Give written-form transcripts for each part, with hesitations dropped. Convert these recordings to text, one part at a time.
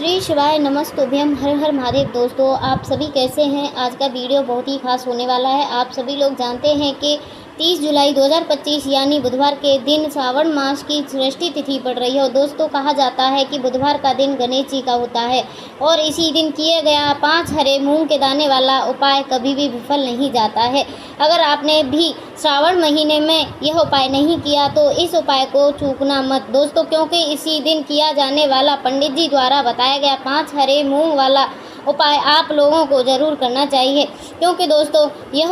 श्री शिवाय नमस्तुभ्यम हर हर महादेव। दोस्तों, आप सभी कैसे हैं। आज का वीडियो बहुत ही खास होने वाला है। आप सभी लोग जानते हैं कि 30 जुलाई 2025 यानी बुधवार के दिन श्रावण मास की षष्ठी तिथि पड़ रही है। और दोस्तों, कहा जाता है कि बुधवार का दिन गणेश जी का होता है और इसी दिन किया गया 5 हरे मूंग के दाने वाला उपाय कभी भी विफल नहीं जाता है। अगर आपने भी श्रावण महीने में यह उपाय नहीं किया तो इस उपाय को चूकना मत दोस्तों, क्योंकि इसी दिन किया जाने वाला पंडित जी द्वारा बताया गया 5 हरे मूंग वाला उपाय आप लोगों को ज़रूर करना चाहिए। क्योंकि दोस्तों, यह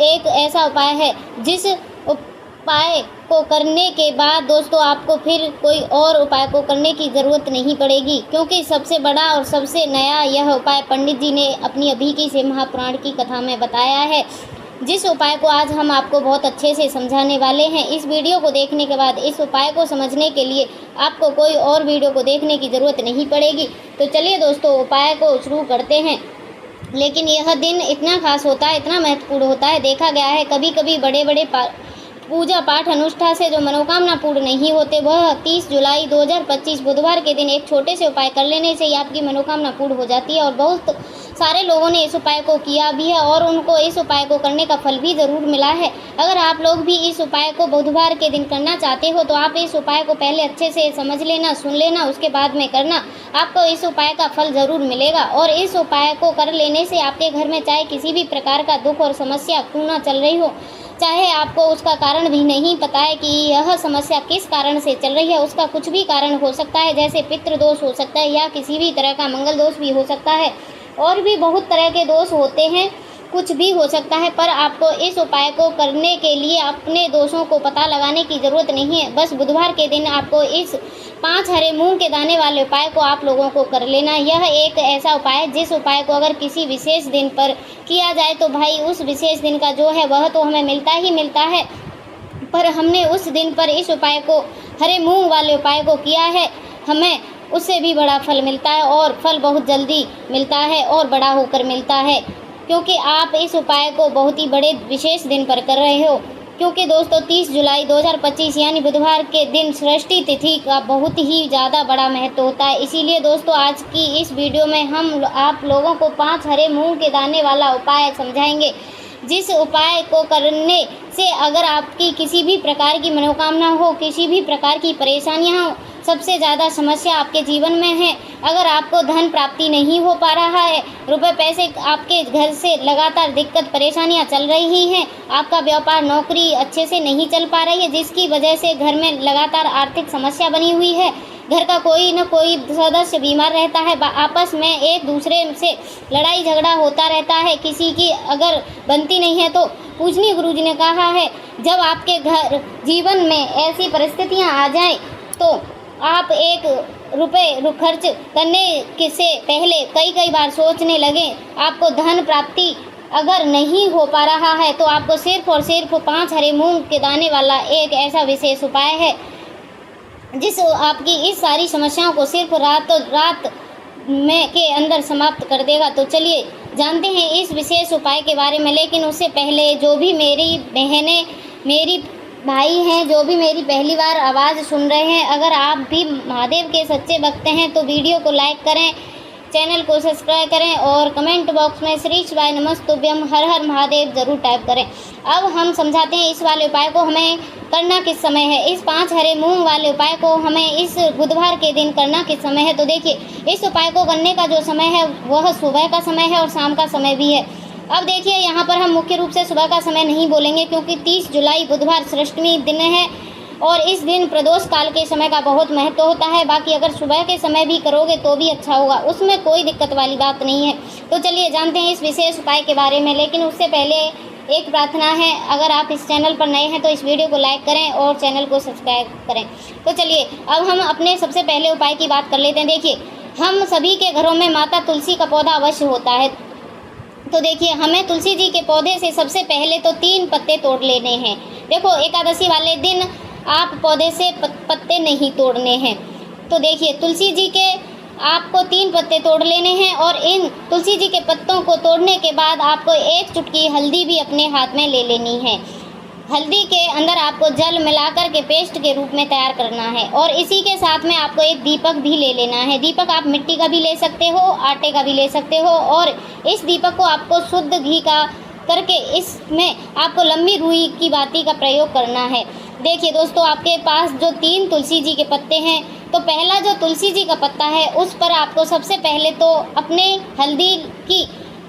एक ऐसा उपाय है जिस उपाय को करने के बाद दोस्तों आपको फिर कोई और उपाय को करने की ज़रूरत नहीं पड़ेगी, क्योंकि सबसे बड़ा और सबसे नया यह उपाय पंडित जी ने अपनी अभी की से महापुराण की कथा में बताया है, जिस उपाय को आज हम आपको बहुत अच्छे से समझाने वाले हैं। इस वीडियो को देखने के बाद इस उपाय को समझने के लिए आपको कोई और वीडियो को देखने की ज़रूरत नहीं पड़ेगी। तो चलिए दोस्तों, उपाय को शुरू करते हैं। लेकिन यह दिन इतना खास होता है, इतना महत्वपूर्ण होता है। देखा गया है कभी कभी बड़े बड़े पूजा पाठ अनुष्ठान से जो मनोकामना पूर्ण नहीं होते, वह 30 जुलाई 2025 बुधवार के दिन एक छोटे से उपाय कर लेने से ही आपकी मनोकामना पूर्ण हो जाती है। और बहुत सारे लोगों ने इस उपाय को किया भी है और उनको इस उपाय को करने का फल भी ज़रूर मिला है। अगर आप लोग भी इस उपाय को बुधवार के दिन करना चाहते हो तो आप इस उपाय को पहले अच्छे से समझ लेना, सुन लेना, उसके बाद में करना। आपको इस उपाय का फल ज़रूर मिलेगा। और इस उपाय को कर लेने से आपके घर में चाहे किसी भी प्रकार का दुख और समस्या क्यों ना चल रही हो, चाहे आपको उसका कारण भी नहीं पता है कि यह समस्या किस कारण से चल रही है, उसका कुछ भी कारण हो सकता है, जैसे पितृ दोष हो सकता है या किसी भी तरह का मंगल दोष भी हो सकता है, और भी बहुत तरह के दोष होते हैं, कुछ भी हो सकता है। पर आपको इस उपाय को करने के लिए अपने दोषों को पता लगाने की ज़रूरत नहीं है। बस बुधवार के दिन आपको इस 5 हरे मूंग के दाने वाले उपाय को आप लोगों को कर लेना। यह एक ऐसा उपाय है जिस उपाय को अगर किसी विशेष दिन पर किया जाए तो भाई उस विशेष दिन का जो है वह तो हमें मिलता ही मिलता है। पर हमने उस दिन पर इस उपाय को, हरे मूंग वाले उपाय को किया है, हमें उससे भी बड़ा फल मिलता है और फल बहुत जल्दी मिलता है और बड़ा होकर मिलता है, क्योंकि आप इस उपाय को बहुत ही बड़े विशेष दिन पर कर रहे हो। क्योंकि दोस्तों 30 जुलाई 2025 यानी बुधवार के दिन षष्ठी तिथि का बहुत ही ज़्यादा बड़ा महत्व होता है। इसीलिए दोस्तों आज की इस वीडियो में हम आप लोगों को 5 हरे मूंग के दाने वाला उपाय समझाएंगे, जिस उपाय को करने से अगर आपकी किसी भी प्रकार की मनोकामना हो, किसी भी प्रकार की परेशानियां हो, सबसे ज़्यादा समस्या आपके जीवन में है, अगर आपको धन प्राप्ति नहीं हो पा रहा है, रुपए पैसे आपके घर से लगातार दिक्कत परेशानियां चल रही हैं, आपका व्यापार नौकरी अच्छे से नहीं चल पा रही है, जिसकी वजह से घर में लगातार आर्थिक समस्या बनी हुई है, घर का कोई न कोई सदस्य बीमार रहता है, आपस में एक दूसरे से लड़ाई झगड़ा होता रहता है, किसी की अगर बनती नहीं है तो पूजनीय गुरुजी ने कहा है, जब आपके घर जीवन में ऐसी परिस्थितियां आ जाएं तो आप 1 रुपये खर्च करने से पहले कई बार सोचने लगें। आपको धन प्राप्ति अगर नहीं हो पा रहा है तो आपको सिर्फ और सिर्फ 5 हरे मूंग के दाने वाला एक ऐसा विशेष उपाय है जिस आपकी इस सारी समस्याओं को सिर्फ रात में के अंदर समाप्त कर देगा। तो चलिए जानते हैं इस विशेष उपाय के बारे में। लेकिन उससे पहले जो भी मेरी बहनें, मेरी भाई हैं, जो भी मेरी पहली बार आवाज़ सुन रहे हैं, अगर आप भी महादेव के सच्चे भक्त हैं तो वीडियो को लाइक करें, चैनल को सब्सक्राइब करें और कमेंट बॉक्स में श्री शिवाय नमस्तुभ्यम हर हर महादेव ज़रूर टाइप करें। अब हम समझाते हैं इस वाले उपाय को हमें करना किस समय है। इस 5 हरे मूंग वाले उपाय को हमें इस बुधवार के दिन करना किस समय है। तो देखिए, इस उपाय को करने का जो समय है वह सुबह का समय है और शाम का समय भी है। अब देखिए, यहाँ पर हम मुख्य रूप से सुबह का समय नहीं बोलेंगे, क्योंकि 30 जुलाई बुधवार षष्ठी दिन है और इस दिन प्रदोष काल के समय का बहुत महत्व होता है। बाकी अगर सुबह के समय भी करोगे तो भी अच्छा होगा, उसमें कोई दिक्कत वाली बात नहीं है। तो चलिए जानते हैं इस विशेष उपाय के बारे में। लेकिन उससे पहले एक प्रार्थना है, अगर आप इस चैनल पर नए हैं तो इस वीडियो को लाइक करें और चैनल को सब्सक्राइब करें। तो चलिए अब हम अपने सबसे पहले उपाय की बात कर लेते हैं। देखिए, हम सभी के घरों में माता तुलसी का पौधा अवश्य होता है। तो देखिए, हमें तुलसी जी के पौधे से सबसे पहले तो 3 पत्ते तोड़ लेने हैं। देखो, एकादशी वाले दिन आप पौधे से पत्ते नहीं तोड़ने हैं। तो देखिए, तुलसी जी के आपको 3 पत्ते तोड़ लेने हैं और इन तुलसी जी के पत्तों को तोड़ने के बाद आपको 1 चुटकी हल्दी भी अपने हाथ में ले लेनी है। हल्दी के अंदर आपको जल मिलाकर के पेस्ट के रूप में तैयार करना है। और इसी के साथ में आपको एक दीपक भी ले लेना है। दीपक आप मिट्टी का भी ले सकते हो, आटे का भी ले सकते हो। और इस दीपक को आपको शुद्ध घी का करके इसमें आपको लंबी रुई की बाती का प्रयोग करना है। देखिए दोस्तों, आपके पास जो 3 तुलसी जी के पत्ते हैं, तो पहला जो तुलसी जी का पत्ता है उस पर आपको सबसे पहले तो अपने हल्दी की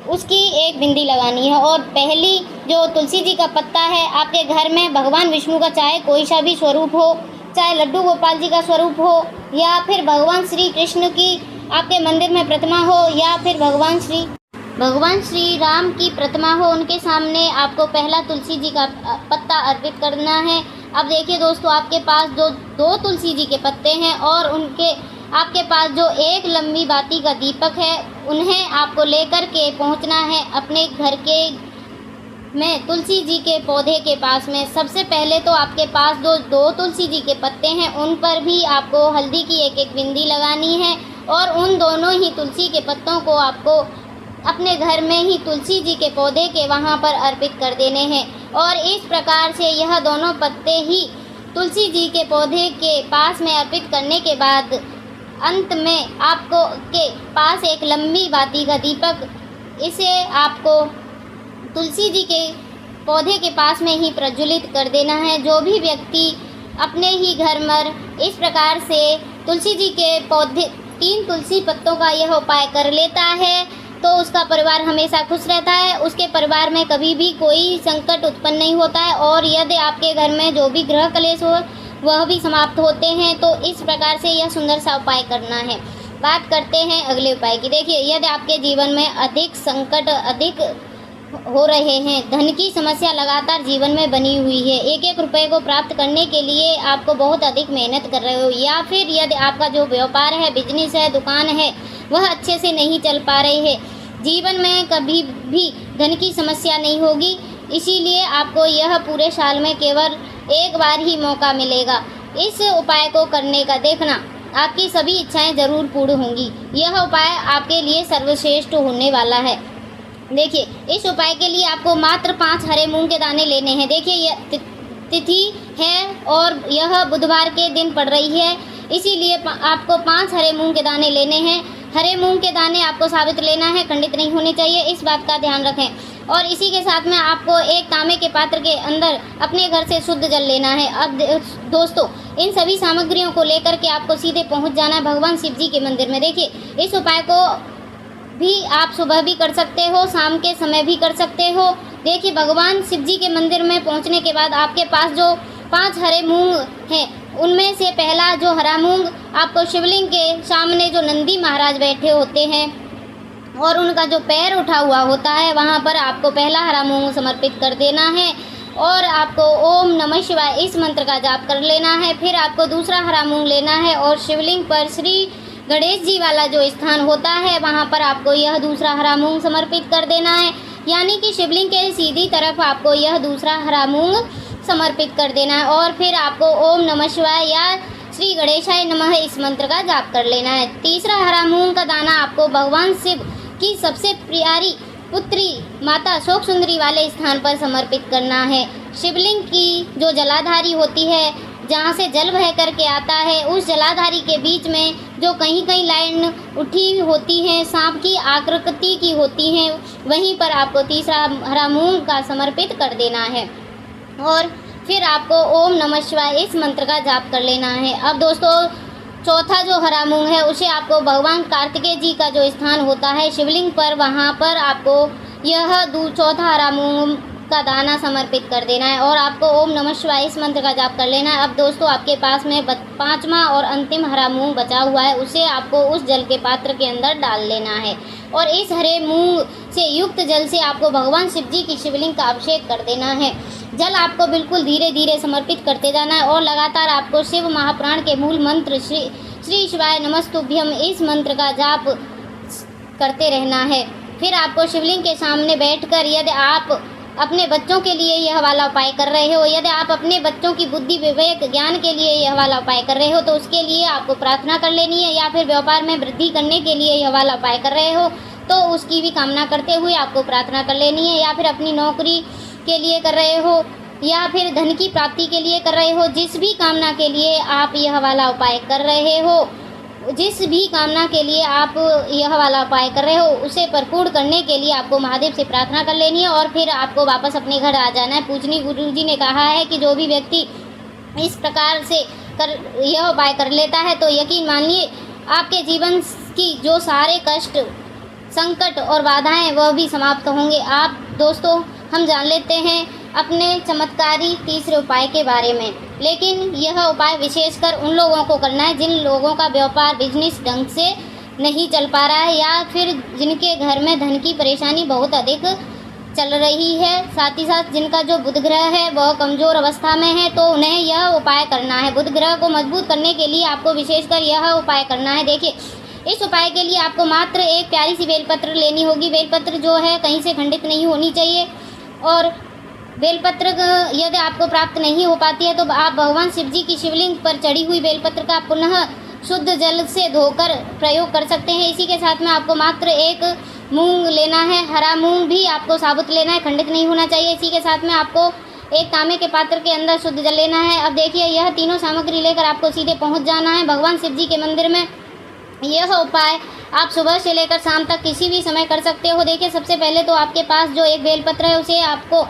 उसकी एक बिंदी लगानी है। और पहली जो तुलसी जी का पत्ता है, आपके घर में भगवान विष्णु का चाहे कोई सा भी स्वरूप हो, चाहे लड्डू गोपाल जी का स्वरूप हो, या फिर भगवान श्री कृष्ण की आपके मंदिर में प्रतिमा हो, या फिर भगवान श्री राम की प्रतिमा हो, उनके सामने आपको पहला तुलसी जी का पत्ता अर्पित करना है। अब देखिए दोस्तों, आपके पास जो 2 तुलसी जी के पत्ते हैं और आपके पास जो एक लंबी बाती का दीपक है, उन्हें आपको लेकर के पहुंचना है अपने घर के में तुलसी जी के पौधे के पास में। सबसे पहले तो आपके पास 2 तुलसी जी के पत्ते हैं, उन पर भी आपको हल्दी की एक बिंदी लगानी है। और उन दोनों ही तुलसी के पत्तों को आपको अपने घर में ही तुलसी जी के पौधे के वहाँ पर अर्पित कर देने हैं। और इस प्रकार से यह दोनों पत्ते ही तुलसी जी के पौधे के पास में अर्पित करने के बाद अंत में आपको के पास एक लंबी बाती का दीपक, इसे आपको तुलसी जी के पौधे के पास में ही प्रज्वलित कर देना है। जो भी व्यक्ति अपने ही घर में इस प्रकार से तुलसी जी के पौधे 3 तुलसी पत्तों का यह उपाय कर लेता है, तो उसका परिवार हमेशा खुश रहता है, उसके परिवार में कभी भी कोई संकट उत्पन्न नहीं होता है। और यदि आपके घर में जो भी ग्रह क्लेश हो वह भी समाप्त होते हैं। तो इस प्रकार से यह सुंदर सा उपाय करना है। बात करते हैं अगले उपाय की। देखिए, यदि आपके जीवन में अधिक संकट हो रहे हैं, धन की समस्या लगातार जीवन में बनी हुई है, एक रुपए को प्राप्त करने के लिए आपको बहुत अधिक मेहनत कर रहे हो, या फिर यदि आपका जो व्यापार है, बिजनेस है, दुकान है, वह अच्छे से नहीं चल पा रही है, जीवन में कभी भी धन की समस्या नहीं होगी। इसीलिए आपको यह पूरे साल में केवल एक बार ही मौका मिलेगा इस उपाय को करने का। देखना, आपकी सभी इच्छाएं जरूर पूर्ण होंगी। यह उपाय आपके लिए सर्वश्रेष्ठ होने वाला है। देखिए, इस उपाय के लिए आपको मात्र 5 हरे मूंग के दाने लेने हैं। देखिए, यह तिथि है और यह बुधवार के दिन पड़ रही है, इसीलिए आपको 5 हरे मूंग के दाने लेने हैं। हरे मूंग के दाने आपको साबित लेना है, खंडित नहीं होने चाहिए, इस बात का ध्यान रखें। और इसी के साथ में आपको एक तांबे के पात्र के अंदर अपने घर से शुद्ध जल लेना है। अब दोस्तों, इन सभी सामग्रियों को लेकर के आपको सीधे पहुंच जाना है भगवान शिव जी के मंदिर में। देखिए, इस उपाय को भी आप सुबह भी कर सकते हो, शाम के समय भी कर सकते हो। देखिए, भगवान शिव जी के मंदिर में पहुंचने के बाद आपके पास जो 5 हरे मूंग हैं, उनमें से पहला जो हरा मूंग आपको शिवलिंग के सामने जो नंदी महाराज बैठे होते हैं और उनका जो पैर उठा हुआ होता है, वहाँ पर आपको पहला हरा मूंग समर्पित कर देना है। और आपको ओम नमः शिवाय इस मंत्र का जाप कर लेना है। फिर आपको दूसरा हरा मूंग लेना है और शिवलिंग पर श्री गणेश जी वाला जो स्थान होता है, वहाँ पर आपको यह दूसरा हरा मूंग समर्पित कर देना है। यानी कि शिवलिंग के सीधी तरफ आपको यह दूसरा हरा मूंग समर्पित कर देना है। और फिर आपको ओम नमः शिवाय या श्री गणेशाय नमः इस मंत्र का जाप कर लेना है। तीसरा हरा मूंग का दाना आपको भगवान शिव की सबसे प्यारी पुत्री माता शोक सुंदरी वाले स्थान पर समर्पित करना है। शिवलिंग की जो जलाधारी होती है, जहाँ से जल बह करके आता है, उस जलाधारी के बीच में जो कहीं कहीं लाइन उठी होती हैं, सांप की आकृति की होती हैं, वहीं पर आपको तीसरा हरा मूंग का समर्पित कर देना है। और फिर आपको ओम नमः शिवाय इस मंत्र का जाप कर लेना है। अब दोस्तों, चौथा जो हरा मूंग है उसे आपको भगवान कार्तिकेय जी का जो स्थान होता है शिवलिंग पर, वहाँ पर आपको यह चौथा हरा मूंग का दाना समर्पित कर देना है। और आपको ओम नमः शिवाय इस मंत्र का जाप कर लेना है। अब दोस्तों, आपके पास में 5वां और अंतिम हरा मूंग बचा हुआ है, उसे आपको उस जल के पात्र के अंदर डाल लेना है। और इस हरे मूंग से युक्त जल से आपको भगवान शिव जी की शिवलिंग का अभिषेक कर देना है। जल आपको बिल्कुल धीरे धीरे समर्पित करते जाना है और लगातार आपको शिव महापुराण के मूल मंत्र श्री शिवाय नमस्तुभ्यम इस मंत्र का जाप करते रहना है। फिर आपको शिवलिंग के सामने बैठकर, यदि आप अपने बच्चों के लिए यह वाला उपाय कर रहे हो, यदि आप अपने बच्चों की बुद्धि विवेक ज्ञान के लिए यह वाला उपाय कर रहे हो, तो उसके लिए आपको प्रार्थना कर लेनी है। या फिर व्यापार में वृद्धि करने के लिए यह वाला उपाय कर रहे हो, तो उसकी भी कामना करते हुए आपको प्रार्थना कर लेनी है। या फिर अपनी नौकरी के लिए कर रहे हो, या फिर धन की प्राप्ति के लिए कर रहे हो, जिस भी कामना के लिए आप यह वाला उपाय कर रहे हो, जिस भी कामना के लिए आप यह वाला उपाय कर रहे हो, उसे परिपूर्ण करने के लिए आपको महादेव से प्रार्थना कर लेनी है और फिर आपको वापस अपने घर आ जाना है। पूजनीय गुरुजी ने कहा है कि जो भी व्यक्ति इस प्रकार से यह उपाय कर लेता है तो यकीन मानिए आपके जीवन की जो सारे कष्ट, संकट और बाधाएं वह भी समाप्त होंगे। आप दोस्तों, हम जान लेते हैं अपने चमत्कारी तीसरे उपाय के बारे में, लेकिन यह उपाय विशेषकर उन लोगों को करना है जिन लोगों का व्यापार बिजनेस ढंग से नहीं चल पा रहा है या फिर जिनके घर में धन की परेशानी बहुत अधिक चल रही है, साथ ही साथ जिनका जो बुध ग्रह है वह कमज़ोर अवस्था में है, तो उन्हें यह उपाय करना है। बुध ग्रह को मजबूत करने के लिए आपको विशेषकर यह उपाय करना है। देखिए, इस उपाय के लिए आपको मात्र एक प्यारी सी बेलपत्र लेनी होगी। बेलपत्र जो है कहीं से खंडित नहीं होनी चाहिए और बेलपत्र यदि आपको प्राप्त नहीं हो पाती है तो आप भगवान शिव जी की शिवलिंग पर चढ़ी हुई बेलपत्र का पुनः शुद्ध जल से धोकर प्रयोग कर सकते हैं। इसी के साथ में आपको मात्र एक मूंग लेना है, हरा मूंग भी आपको साबुत लेना है, खंडित नहीं होना चाहिए। इसी के साथ में आपको एक तांबे के पात्र के अंदर शुद्ध जल लेना है। अब देखिए, यह तीनों सामग्री लेकर आपको सीधे पहुंच जाना है भगवान शिव जी के मंदिर में। यह उपाय आप सुबह से लेकर शाम तक किसी भी समय कर सकते हो। देखिए, सबसे पहले तो आपके पास जो एक बेलपत्र है उसे आपको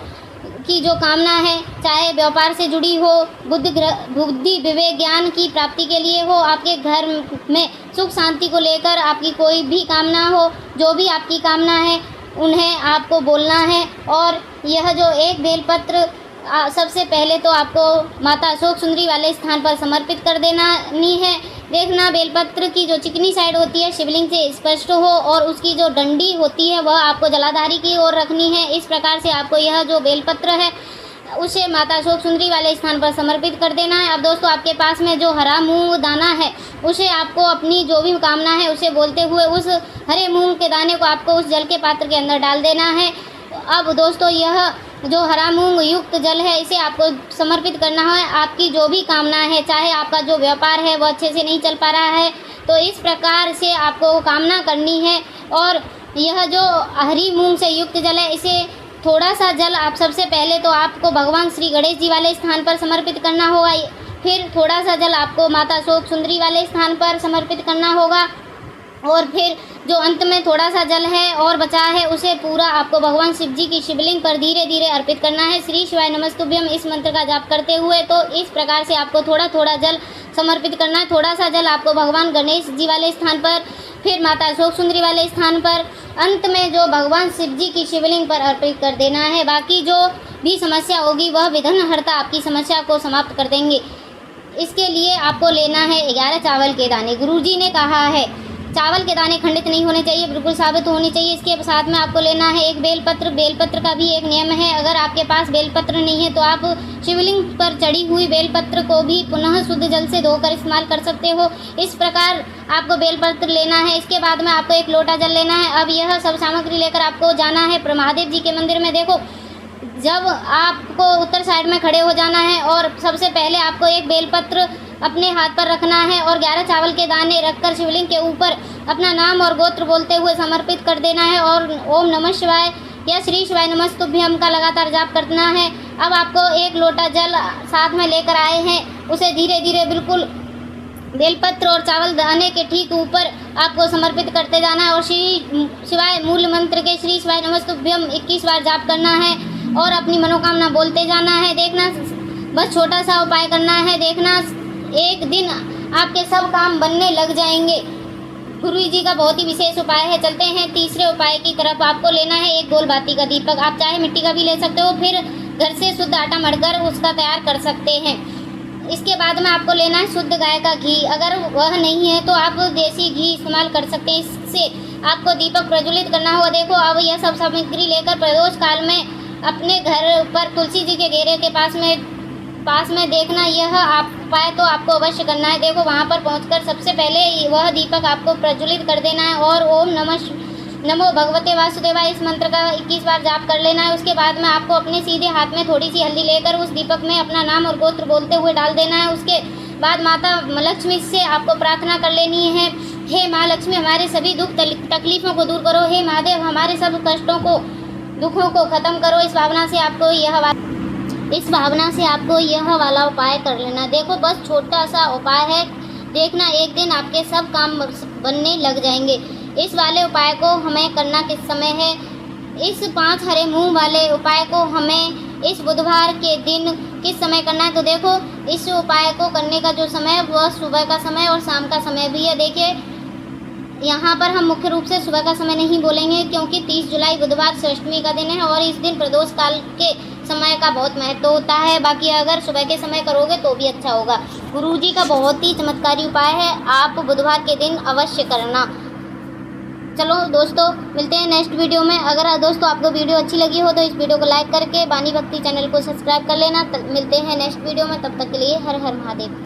की जो कामना है, चाहे व्यापार से जुड़ी हो, बुद्धि विवेक ज्ञान की प्राप्ति के लिए हो, आपके घर में सुख शांति को लेकर आपकी कोई भी कामना हो, जो भी आपकी कामना है उन्हें आपको बोलना है। और यह जो एक बेलपत्र सबसे पहले तो आपको माता अशोक सुंदरी वाले स्थान पर समर्पित कर देनी है। देखना, बेलपत्र की जो चिकनी साइड होती है शिवलिंग से स्पष्ट हो और उसकी जो डंडी होती है वह आपको जलाधारी की ओर रखनी है। इस प्रकार से आपको यह जो बेलपत्र है उसे माता अशोक सुंदरी वाले स्थान पर समर्पित कर देना है। अब दोस्तों, आपके पास में जो हरा मूंग दाना है उसे आपको अपनी जो भी कामना है उसे बोलते हुए उस हरे मूंग के दाने को आपको उस जल के पात्र के अंदर डाल देना है। अब दोस्तों, यह जो हरा मूंग युक्त जल है इसे आपको समर्पित करना है। आपकी जो भी कामना है, चाहे आपका जो व्यापार है वह अच्छे से नहीं चल पा रहा है, तो इस प्रकार से आपको कामना करनी है। और यह जो हरी मूंग से युक्त जल है, इसे थोड़ा सा जल आप सबसे पहले तो आपको भगवान श्री गणेश जी वाले स्थान पर समर्पित करना होगा। फिर थोड़ा सा जल आपको माता अशोक सुंदरी वाले स्थान पर समर्पित करना होगा और फिर जो अंत में थोड़ा सा जल है और बचा है उसे पूरा आपको भगवान शिव जी की शिवलिंग पर धीरे धीरे अर्पित करना है। श्री शिवाय नमस्तुभ्यम इस मंत्र का जाप करते हुए। तो इस प्रकार से आपको थोड़ा थोड़ा जल समर्पित करना है। थोड़ा सा जल आपको भगवान गणेश जी वाले स्थान पर, फिर माता अशोक सुंदरी वाले स्थान पर, अंत में जो भगवान शिव जी की शिवलिंग पर अर्पित कर देना है। बाकी जो भी समस्या होगी वह विघ्नहर्ता आपकी समस्या को समाप्त कर देंगे। इसके लिए आपको लेना है 11 चावल के दाने। गुरुजी ने कहा है चावल के दाने खंडित नहीं होने चाहिए, बिल्कुल साबित होनी चाहिए। इसके साथ में आपको लेना है एक बेलपत्र। बेलपत्र का भी एक नियम है, अगर आपके पास बेलपत्र नहीं है तो आप शिवलिंग पर चढ़ी हुई बेलपत्र को भी पुनः शुद्ध जल से धोकर इस्तेमाल कर सकते हो। इस प्रकार आपको बेलपत्र लेना है। इसके बाद में आपको एक लोटा जल लेना है। अब यह सब सामग्री लेकर आपको जाना है महादेव जी के मंदिर में। देखो, जब आपको उत्तर साइड में खड़े हो जाना है और सबसे पहले आपको एक बेलपत्र अपने हाथ पर रखना है और 11 चावल के दाने रखकर शिवलिंग के ऊपर अपना नाम और गोत्र बोलते हुए समर्पित कर देना है और ओम नमः शिवाय या श्री शिवाय नमस्तुभ्यम का लगातार जाप करना है। अब आपको एक लोटा जल साथ में लेकर आए हैं, उसे धीरे धीरे बिल्कुल बेलपत्र और चावल दाने के ठीक ऊपर आपको समर्पित करते जाना है और श्री शिवाय मूल मंत्र के श्री शिवाय नमस्तुभ्यम 21 बार जाप करना है और अपनी मनोकामना बोलते जाना है। देखना, बस छोटा सा उपाय करना है। देखना, एक दिन आपके सब काम बनने लग जाएंगे। गुरु जी का बहुत ही विशेष उपाय है। चलते हैं तीसरे उपाय की तरफ। आपको लेना है एक गोल बाती का दीपक। आप चाहे मिट्टी का भी ले सकते हो, फिर घर से शुद्ध आटा मढ़कर उसका तैयार कर सकते हैं। इसके बाद में आपको लेना है शुद्ध गाय का घी। अगर वह नहीं है तो आप देसी घी इस्तेमाल कर सकते हैं। इससे आपको दीपक प्रज्वलित करना होगा। देखो, अब यह सब सामग्री लेकर प्रदोष काल में अपने घर पर तुलसी जी के घेरे के पास में देखना, यह आप उपाय तो आपको अवश्य करना है। देखो, वहाँ पर पहुंचकर सबसे पहले वह दीपक आपको प्रज्वलित कर देना है और ओम नमो भगवते वासुदेवाय इस मंत्र का 21 बार जाप कर लेना है। उसके बाद में आपको अपने सीधे हाथ में थोड़ी सी हल्दी लेकर उस दीपक में अपना नाम और गोत्र बोलते हुए डाल देना है। उसके बाद माता लक्ष्मी से आपको प्रार्थना कर लेनी है, हे माँ लक्ष्मी, हमारे सभी दुख तकलीफों को दूर करो। हे महादेव, हमारे सब कष्टों को दुखों को खत्म करो। इस भावना से आपको यह इस भावना से आपको यह वाला उपाय कर लेना। देखो बस छोटा सा उपाय है, देखना एक दिन आपके सब काम बनने लग जाएंगे। इस वाले उपाय को हमें करना किस समय है, इस 5 हरे मूंग वाले उपाय को हमें इस बुधवार के दिन किस समय करना है। तो देखो इस उपाय को करने का जो समय है वह सुबह का समय और शाम का समय भी है। देखिए यहाँ पर हम मुख्य रूप से सुबह का समय नहीं बोलेंगे क्योंकि 30 जुलाई बुधवार से अष्टमी का दिन है और इस दिन प्रदोष काल के समय का बहुत महत्व होता है। बाकी अगर सुबह के समय करोगे तो भी अच्छा होगा। गुरुजी का बहुत ही चमत्कारी उपाय है, आप बुधवार के दिन अवश्य करना। चलो दोस्तों मिलते हैं नेक्स्ट वीडियो में। अगर दोस्तों आपको वीडियो अच्छी लगी हो तो इस वीडियो को लाइक करके वाणी भक्ति चैनल को सब्सक्राइब कर लेना। मिलते हैं नेक्स्ट वीडियो में, तब तक के लिए हर हर महादेव।